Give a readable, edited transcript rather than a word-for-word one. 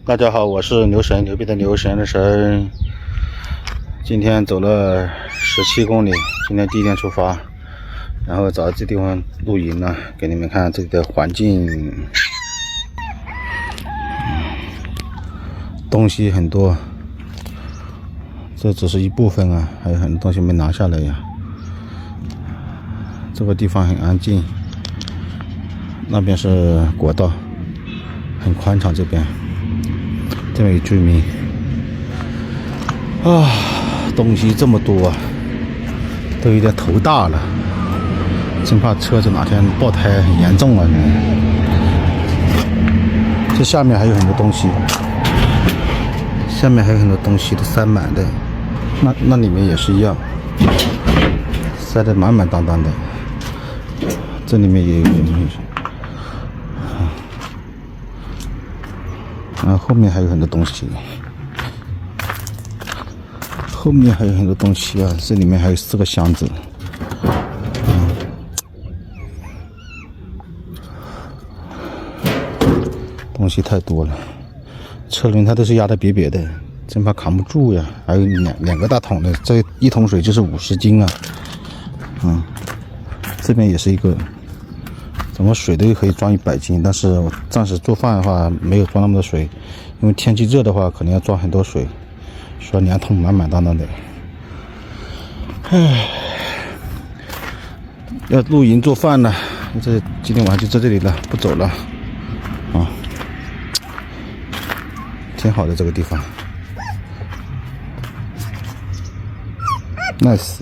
大家好，我是牛神，牛逼的牛，神的神。今天走了17公里，今天第一天出发，然后找这地方露营呢，给你们看这里的环境，东西很多，这只是一部分啊，还有很多东西没拿下来呀。这个地方很安静，那边是国道，很宽敞，这边有居民啊，东西这么多啊，都有点头大了，真怕车子哪天爆胎很严重了。这下面还有很多东西，下面还有很多东西都塞满的，那里面也是一样，塞得满满当当的。这里面也有东西。后面还有很多东西，后面还有很多东西啊！这里面还有4个箱子，东西太多了，车轮胎都是压得瘪瘪的，真怕扛不住呀！还有两个大桶的，这1桶水就是50斤啊！这边也是一个，怎么水都可以装100斤，但是我暂时做饭的话没有装那么多水，因为天气热的话可能要装很多水，需要2桶满满当当的。要露营做饭了，今天晚上就在这里了，不走了啊，挺好的这个地方 ，nice。